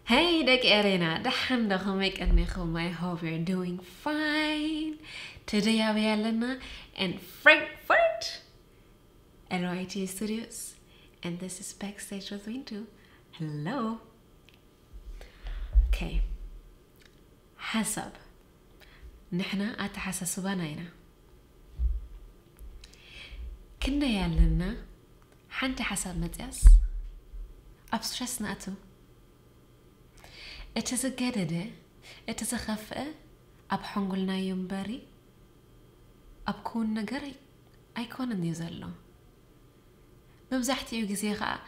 Hey, Dick Arena, the hand of make a nickel. I hope you're doing fine. Today I'm Elena in Frankfurt, NYT Studios, and this is Backstage with Wintu. Hello. Okay. حسب نحنا أتحسسوا بناينا كنا يالنا حنت حسب متياس أبسرسنا أتو اتزقدده اتزخفه أبحنقلنا ينبري أبكون نقري أيكون النيزلو بمزحتي وجزيغا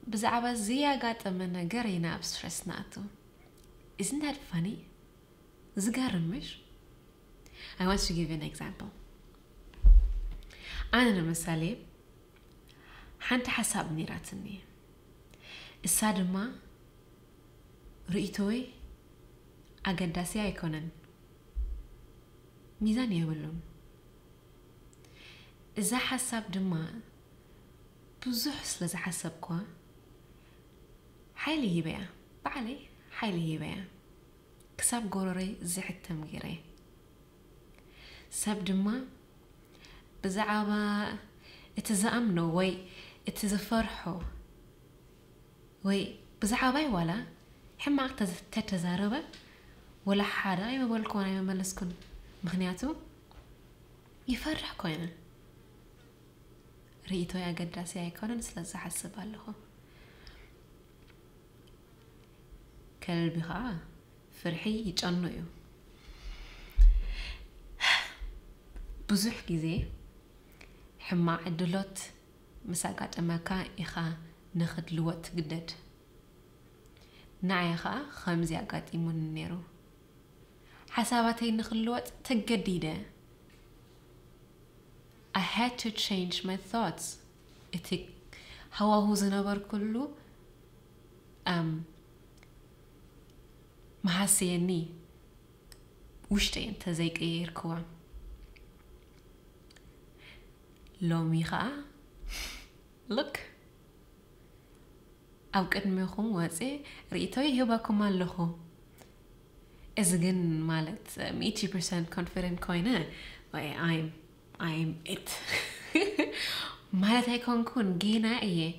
بزعبا زياقات من نقرينا أبسرسنا أتو Isn't that funny? زقارمش I want to give you an example. أنا مثالي حنت حساب نيراتني السادما رئيتوي أقداسي أيكونن ميزان يقولون إذا حساب دما بزح سلزا حساب كوا حيلي يبيع بعلي حيلي يبيع كساب قرري زحت تمغيري ساب دما بزعابا اتزامنو وي اتزفرحو وي بزعاباي ولا حما تتزاربه ولا حدا اي مبالكون اي مملسكن مخنياتو يفرح كوينه ريتو يا قداسي ايكونن سلزا حسب اللهو كلبي خا فرحي يجنويو بزح جزي حما عدلوت مساقات أماكا إخا نخد لوت قدد نعيخا خمزي أقات إيمون نيرو حساباتي نخد لوت تقديدة I had to change my thoughts إتك هوا هو زنبر كله محاسيني وشتي انت زيك ايركوا لو ميخا look او قدميكم واسي ريتوي هباكم اللهو ازغن مالت 80% confident كوينه I'm it مالت هيكون كون جينا ايه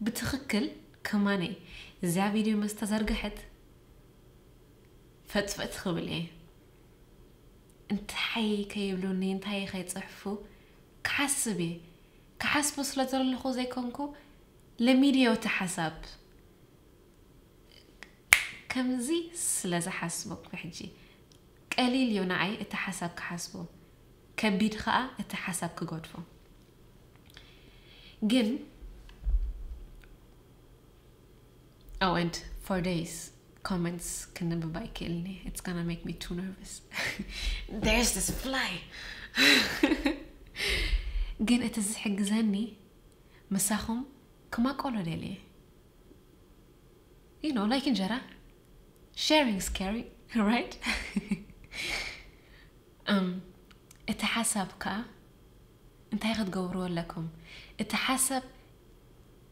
بتخكل كماني زي فيديو مستزرقحت فتفت خبلي انت حي كيبلوني انت حي خي تصحفو كحسبو سلطر اللخو زي كونكو لميديا وتحسب كمزي سلازا حسبوك بحجي قليل يونعي اتحسب كحسبو كبيد خاء اتحسب كغودفو جن and for days comments can never buy killni. It's gonna make me too nervous. There's this fly. Again, it is حجزاني مساهم كما قولوا لي. You know, like in Jara, sharing is scary, right? اتحسب كا انت هاخد قوروا لكم اتحسب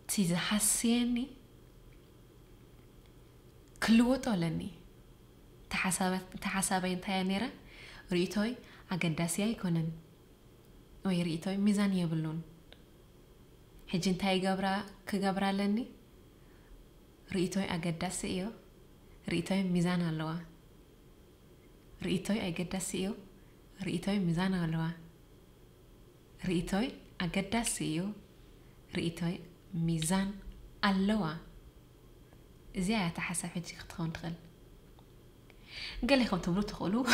تيزا حسيني كلوت ولني تحسابين تاينيرا ريتوي أقداسي يكونن وي ريتوي ميزان يبلون حجين تاي كغبرا لني ريتوي أقداسي إيو ريتوي ميزان اللوا ريتوي أقداسي إيو ريتوي ميزان اللوا ريتوي أقداسي إيو ريتوي ميزان اللوا زي تحسب حجي تخون تخل قال لكم تبلو تقولوا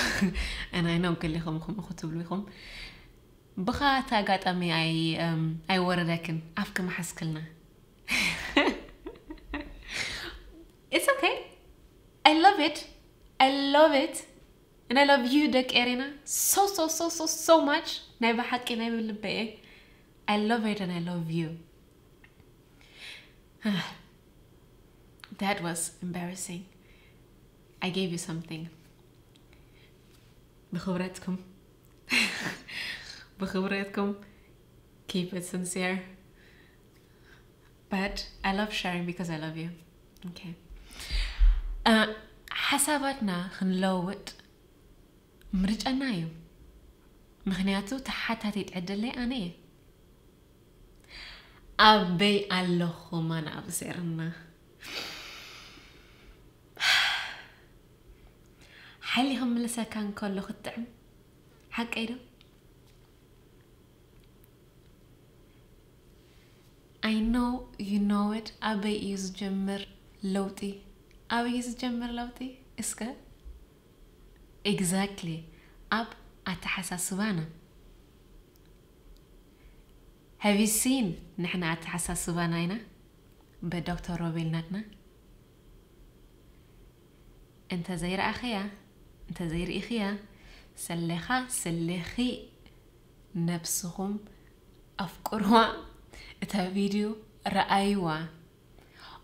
انا هنا وقال لكم اخو تبلوكم بخا تاقات امي اي وردكن افكم حسكلنا It's okay. I love it and I love you Dick Arena so much نايبا حكي نايبا اللباية I love it and I love you. That was embarrassing. I gave you something. بخبراتكم. Keep it sincere. But I love sharing because I love you. Okay. حساباتنا خنلوت مرج أنايو مخنياتو تحتها تتعدل لي أنا أبي اللخو ما نابسيرنا حالي هم لسا كان كله خطعم حق ايدو I know you know it أبي يزجمر لوتي اسكا exactly أب أتحساسوانا have you seen نحنا أتحساسوانا هنا بدكتور روبيل ناتنا انت زير أخيا انت زير إخيا سلخي نفسهم أفكروا اتا فيديو رأيوا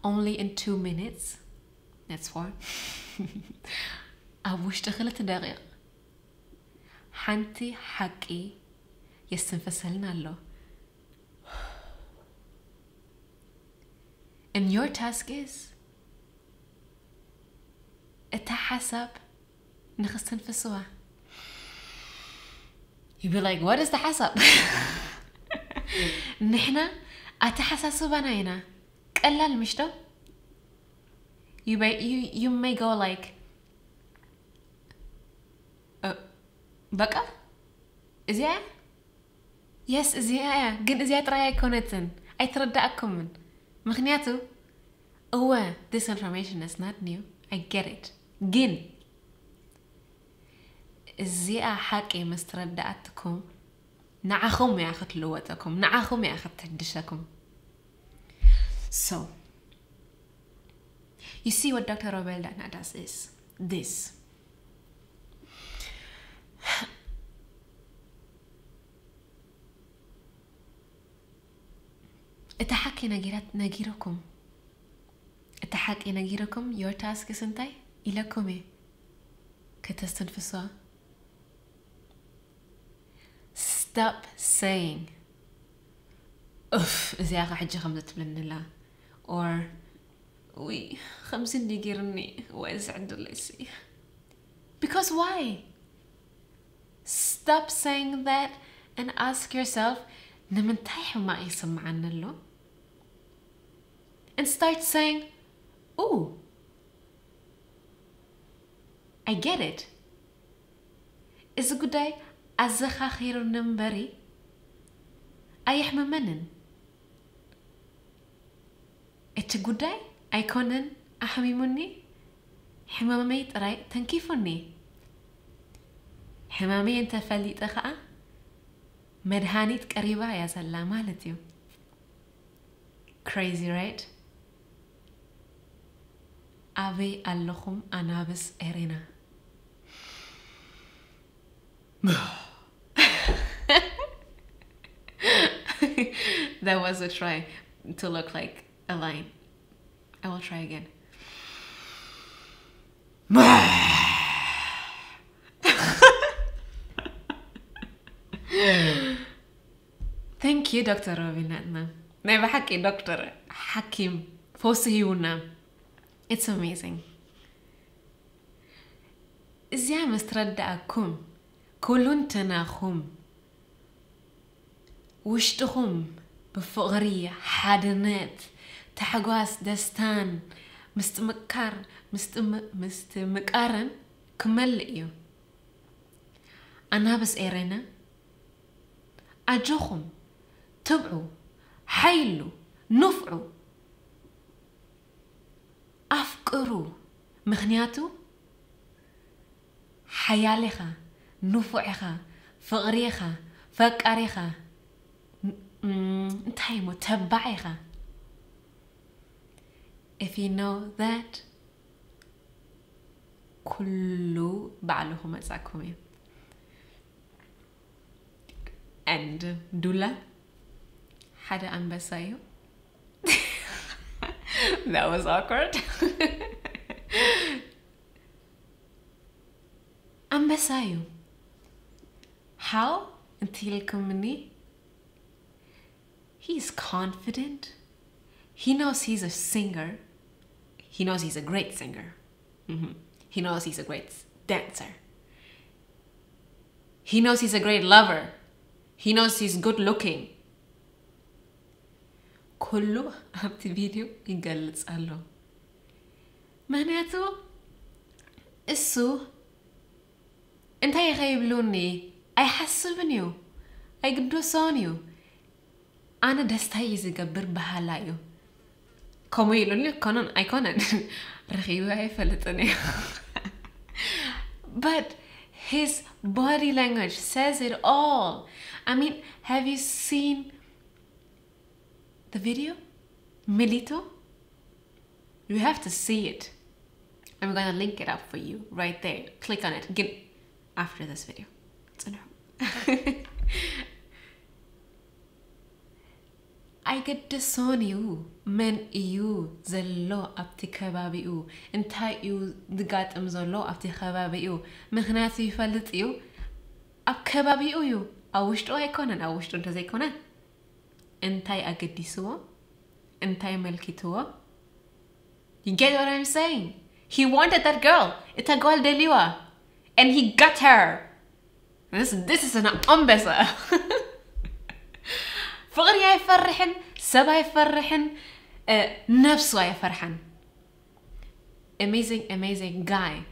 only in 2 minutes that's 4 أبوش دخلت دقيق حنتي حقي يستنفسلنا له and your task is التحسب نخستنفسوها you be like what is the حسب نحنا أتحسسوا بناينا قلال مشتو you may go like بقى إزاي yes إزاي قن إزاي ترى يكونتن أي تردأكم من مخنياتو هو this information is not new I get it قن إزاي حقي مستردأتكم نعاخم يا أخت لوتكم نعاخم يا أخت تحدشكم so you see what Dr. Robel Dana does is this التحكي نجيركم التحكي نجيركم your task is انتي إلكم كتستنفسوا stop saying إذا أخي حجي 5 بلن الله or وي 50 دقيقة وأزعد الليسي because why stop saying that and ask yourself نمنتايح ما يسمعنا له and start saying ooh I get it is a good day أزخا خير نمبري أيح ممنن اتقوداي أيكونن أحميموني حمامي تراي تنكيفوني حمامي انت فليت أخا مدهانيت قريبا يا سلام مالتيو crazy right أبي اللخم أنابس إرينا That was a try to look like a line. I will try again. Thank you, Dr. Robinatna. Never hacky, Dr. Hakim. Fosiyuna. It's amazing. إزاي مستردأكم كلون تناخم وشتخم بفقرية حادنات تحقواس دستان مستمكارن كمل إيو أنا بس إيرينا أجوخم تبعوا حيلوا نفعوا أفكروا مخنياتو حياليخا نفعيخا فقريخا فكاريخا انتهيمو تبعيخا if you know that كله بعلهم أزاكمي and دولا حدا أنبسايو that was awkward أنبسايو how until مني he's confident he knows he's a singer he knows he's a great singer He knows he's a great dancer. He knows he's a great lover. He knows he's good looking. كله عبتي فيديو يقلص له معناته السو انت يغيبلوني يحسبنيو يقدسونيو انا دستاي يزقبر بحالايو كومو يلوني كونن ايكونن رخيبه يفلتني but his body language says it all. I mean, have you seen the video? Milito? You have to see it. I'm gonna link it up for you right there. Click on it. Get after this video. It's a no. I get the sonyu men you zello abti kababiu انتي يو دقات امزلو abti kababiu مخناتي يفلت يو اب kababiu يو اوشتو هيكونن اوشتو انت زي كونن انتي اقدسوا انتي ملكتوا. You get what I'm saying? He wanted that girl. It's a girl deliwa. And he got her. This is an ambassa. فغري يفرحن سبا يفرحن نفسه يفرحن. Amazing guy.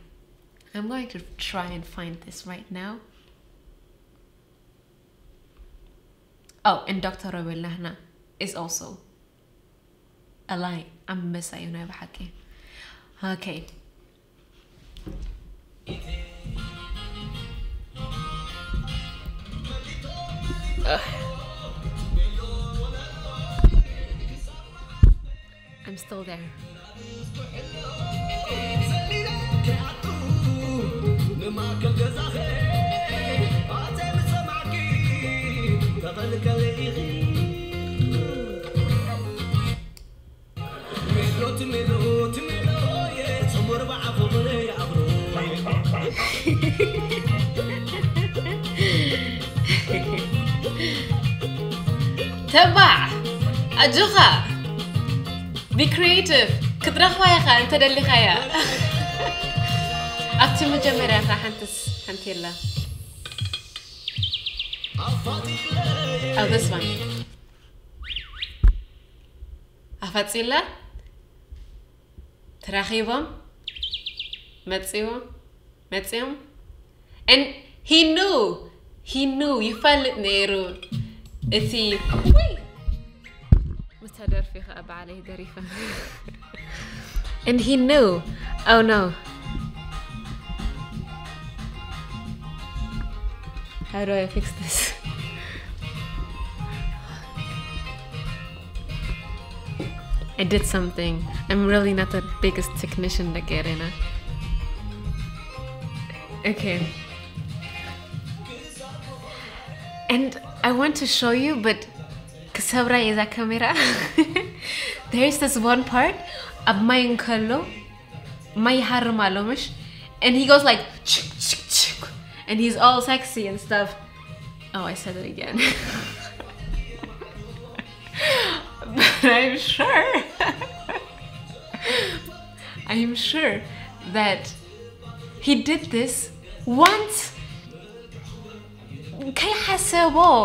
I'm going to try and find this right now. Oh, and Dr. Rawil Lahna is also a line. I'm missing you know بحكي. Okay. I'm still there. تبع أجوخا be creative كترخوا يا خا أنت دلي خايا أكتم مجمرة خا حنتي الله oh this one أفتي الله تراخيبهم متسيهم and he knew يفلت نيرو اتي مستدر في خاب عليه دريفة and he knew oh no how do I fix this I did something. I'm really not the biggest technician like Irina. Okay. And I want to show you, but Kasabra is a camera. There's this one part of my uncle, my harumalomish, and he goes like, and he's all sexy and stuff. Oh, I said it again. But I'm sure that he did this once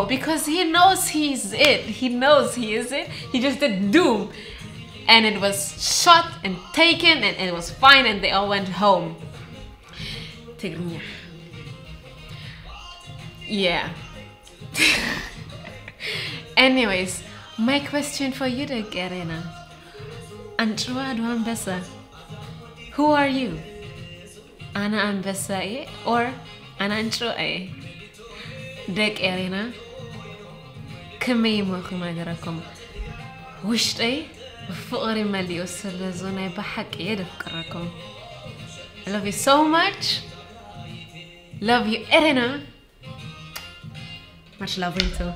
because he knows he's it. He knows he is it. He just did doom. And it was shot and taken and it was fine and they all went home. Yeah. Anyways, my question for you, Garena. Antrua Ambessa. Who are you? Ana Ambessa or Ana Antro? Dek Arena. Kame Mokumagarakum. Wished بفقري مليو سلزوني بحق يدف كراكم. I love you so much. Love you, Irina. Much love, Rinto.